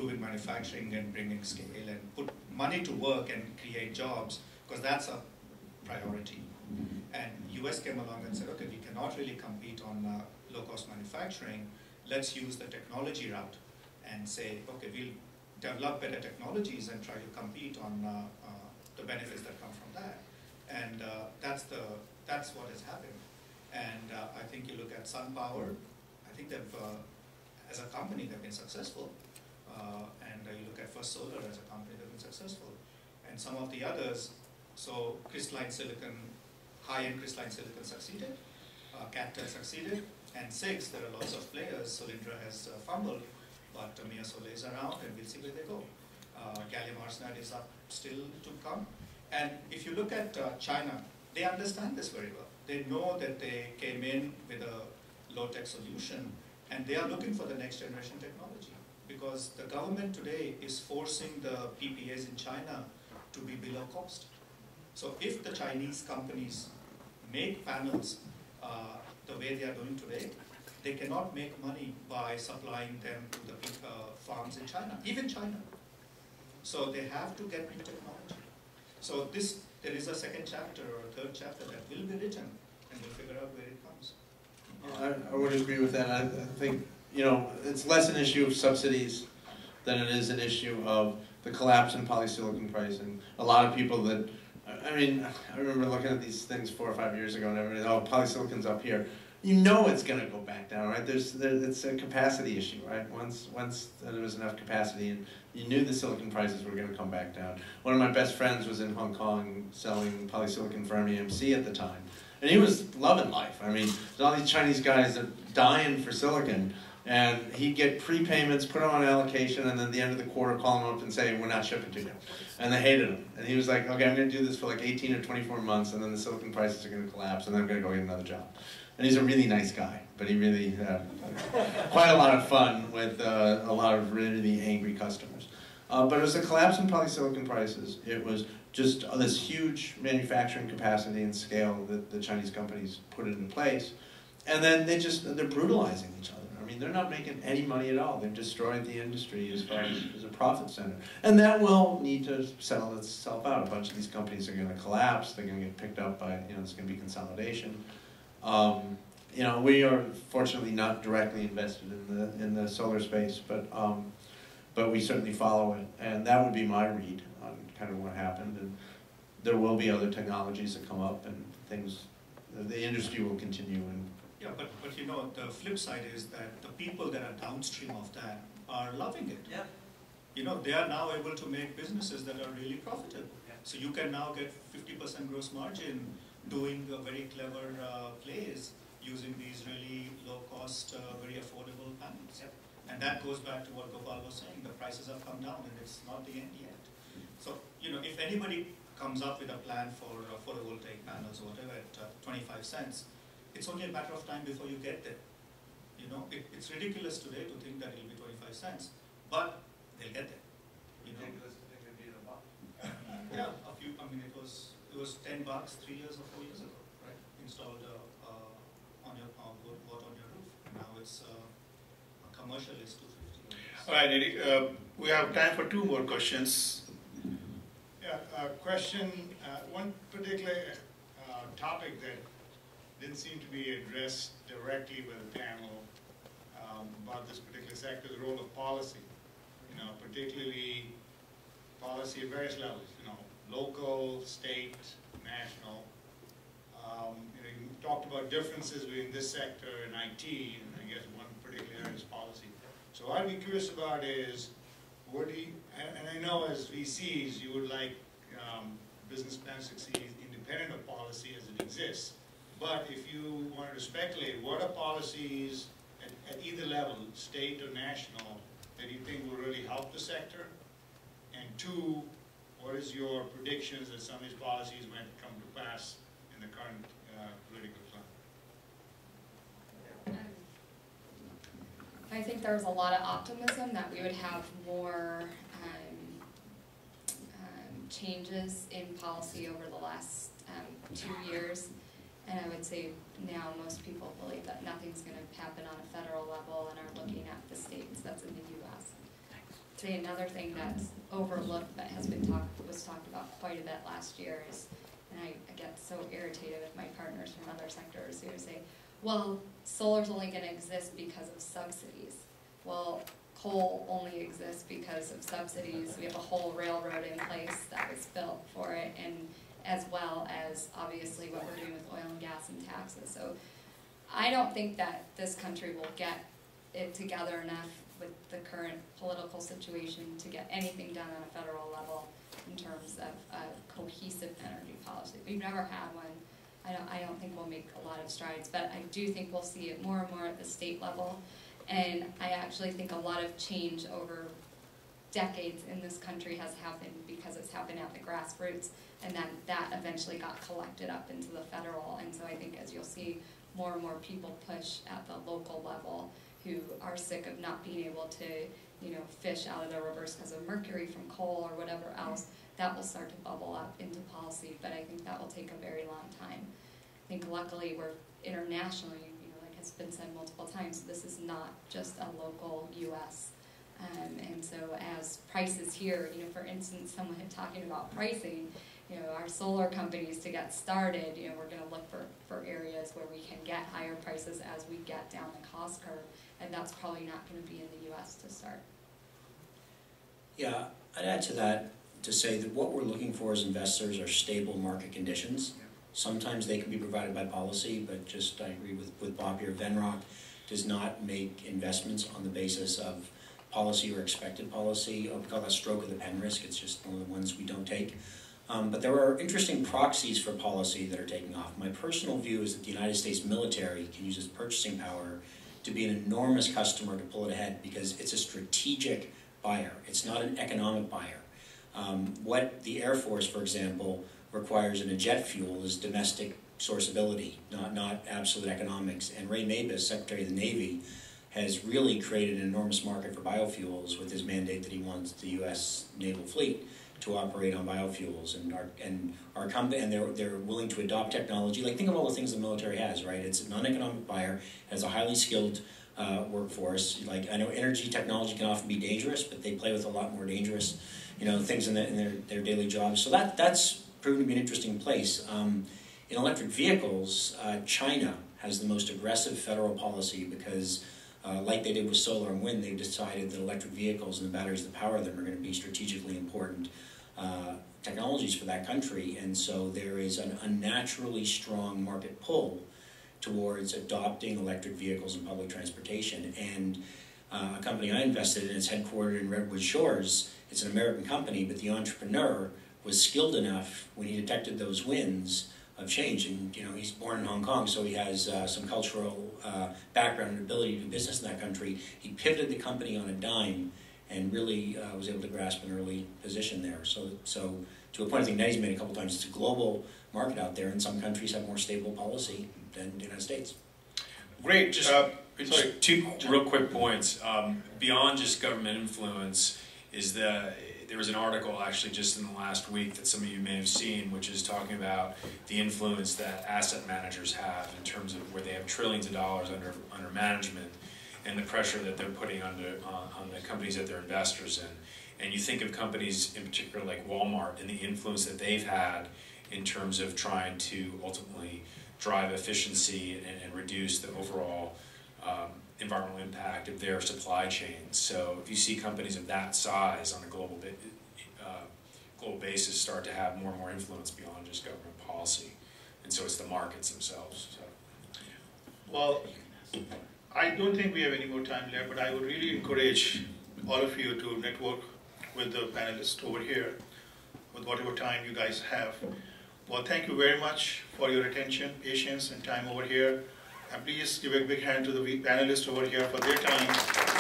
improve in manufacturing and bringing scale and put money to work and create jobs, because that's a priority. And US came along and said, okay, we cannot really compete on low-cost manufacturing. Let's use the technology route and say, okay, we'll develop better technologies and try to compete on the benefits that come from that. And that's what has happened. And I think you look at SunPower, I think they've, as a company, they've been successful. And you look at First Solar as a company, they've been successful. And some of the others, so crystalline silicon, high-end crystalline silicon succeeded, CATL succeeded, and 6, there are lots of players. Solyndra has fumbled, but Mia Solar is around, and we'll see where they go. Gallium arsenide is up still to come. And if you look at China, they understand this very well. They know that they came in with a low-tech solution, and they are looking for the next generation technology, because the government today is forcing the PPAs in China to be below cost. So if the Chinese companies make panels the way they are doing today, they cannot make money by supplying them to the farms in China, even China. So they have to get new technology. So there is a second chapter or a third chapter that will be written, and we'll figure out where it comes. I would agree with that. I think, you know, it's less an issue of subsidies than it is an issue of the collapse in polysilicon pricing. A lot of people that, I mean, I remember looking at these things 4 or 5 years ago and everybody, oh, polysilicon's up here. You know it's going to go back down, right? It's a capacity issue, right? Once there was enough capacity, and you knew the silicon prices were going to come back down. One of my best friends was in Hong Kong selling polysilicon for MEMC at the time, and he was loving life. I mean, there's all these Chinese guys that are dying for silicon, and he'd get prepayments, put them on allocation, and then at the end of the quarter call them up and say, we're not shipping to you. And they hated him. And he was like, okay, I'm going to do this for like 18 or 24 months, and then the silicon prices are going to collapse, and then I'm going to go get another job. And he's a really nice guy, but he really had quite a lot of fun with a lot of really angry customers. But it was the collapse in polysilicon prices. It was just this huge manufacturing capacity and scale that the Chinese companies put into place. And then they're brutalizing each other. I mean, they're not making any money at all. They've destroyed the industry as far as a profit center. And that will need to settle itself out. A bunch of these companies are going to collapse. They're going to get picked up by, you know, there's going to be consolidation. You know, we are fortunately not directly invested in the solar space, but we certainly follow it. And that would be my read on kind of what happened. And there will be other technologies that come up, and things, the industry will continue. And yeah, but you know, the flip side is that the people that are downstream of that are loving it. Yeah. You know, they are now able to make businesses that are really profitable. Yeah. So you can now get 50% gross margin doing very clever plays using these really low-cost, very affordable panels. Yep. And that goes back to what Gopal was saying. The prices have come down, and it's not the end yet. So, you know, if anybody comes up with a plan for photovoltaic panels or whatever at 25 cents, it's only a matter of time before you get there. You know, it's ridiculous today to think that it'll be 25 cents, but they'll get there. You know? Ridiculous to think it'd be in a box. Yeah, I mean, it was $10 3 years or 4 years ago, right? Installed on your bought on your roof. Now it's a commercial is $250. All right, Eric. We have time for 2 more questions. Yeah, question. One particular topic that didn't seem to be addressed directly by the panel about this particular sector, the role of policy. You know, particularly policy at various levels. You know, local, state, national. You know, you talked about differences between this sector and IT, and I guess one particular area is policy. So what I'd be curious about is, what do you, and I know as VCs you would like business plans to succeed independent of policy as it exists, but if you wanted to speculate, what are policies at either level, state or national, that you think will really help the sector? And 2, what is your predictions that some of these policies might come to pass in the current political climate? I think there's a lot of optimism that we would have more changes in policy over the last 2 years. And I would say now most people believe that nothing's going to happen on a federal level and are looking at the states. That's in the U.S. say another thing that's overlooked but was talked about quite a bit last year is, and I get so irritated with my partners from other sectors who say, well, solar's only going to exist because of subsidies. Well, coal only exists because of subsidies. We have a whole railroad in place that was built for it, and as well as obviously what we're doing with oil and gas and taxes. So I don't think that this country will get it together enough with the current political situation to get anything done on a federal level in terms of a cohesive energy policy. We've never had one. I don't think we'll make a lot of strides, but I do think we'll see it more and more at the state level. And I actually think a lot of change over decades in this country has happened because it's happened at the grassroots, and then that eventually got collected up into the federal. And so I think as you'll see more and more people push at the local level who are sick of not being able to, fish out of the rivers because of mercury from coal or whatever else, that will start to bubble up into policy, but I think that will take a very long time. I think luckily we're internationally, like has been said multiple times, this is not just a local U.S. And so as prices here, for instance, someone had talking about pricing, our solar companies to get started, we're going to look for areas where we can get higher prices as we get down the cost curve, and that's probably not going to be in the U.S. to start. Yeah, I'd add to that to say that what we're looking for as investors are stable market conditions. Sometimes they can be provided by policy, but I agree with Bob here, Venrock does not make investments on the basis of policy or expected policy. We call that stroke of the pen risk. It's just one of the ones we don't take. But there are interesting proxies for policy that are taking off. My personal view is that the United States military can use its purchasing power to be an enormous customer to pull it ahead because it's a strategic buyer. It's not an economic buyer. What the Air Force, for example, requires in a jet fuel is domestic sourceability, not absolute economics. And Ray Mabus, Secretary of the Navy, has really created an enormous market for biofuels with his mandate that he wants the U.S. naval fleet to operate on biofuels, and our company, and they're willing to adopt technology. Like, think of all the things the military has, right? It's a non-economic buyer, has a highly skilled workforce. Like, I know energy technology can often be dangerous, but they play with a lot more dangerous, things in their daily jobs. So that's proven to be an interesting place. In electric vehicles, China has the most aggressive federal policy because, like they did with solar and wind, they've decided that electric vehicles and the batteries that power them are going to be strategically important technologies for that country, and so there is an unnaturally strong market pull towards adopting electric vehicles in public transportation. And a company I invested in is headquartered in Redwood Shores. It's an American company, but the entrepreneur was skilled enough when he detected those winds of change, and he's born in Hong Kong, so he has some cultural background and ability to do business in that country. He pivoted the company on a dime and really was able to grasp an early position there. So to a point I think Neddy's made a couple times, it's a global market out there, and some countries have more stable policy than the United States. Great. Just two real quick points. Beyond just government influence, there was an article actually just in the last week that some of you may have seen, which is talking about the influence that asset managers have in terms of where they have trillions of dollars under management and the pressure that they're putting on the companies that they're investors in. And you think of companies in particular like Walmart and the influence that they've had in terms of trying to ultimately drive efficiency and reduce the overall environmental impact of their supply chains. So if you see companies of that size on a global basis start to have more and more influence beyond just government policy, and so it's the markets themselves. So. Well, I don't think we have any more time left, but I would really encourage all of you to network with the panelists over here with whatever time you guys have. Well, thank you very much for your attention, patience, and time over here. And please give a big hand to the panelists over here for their time.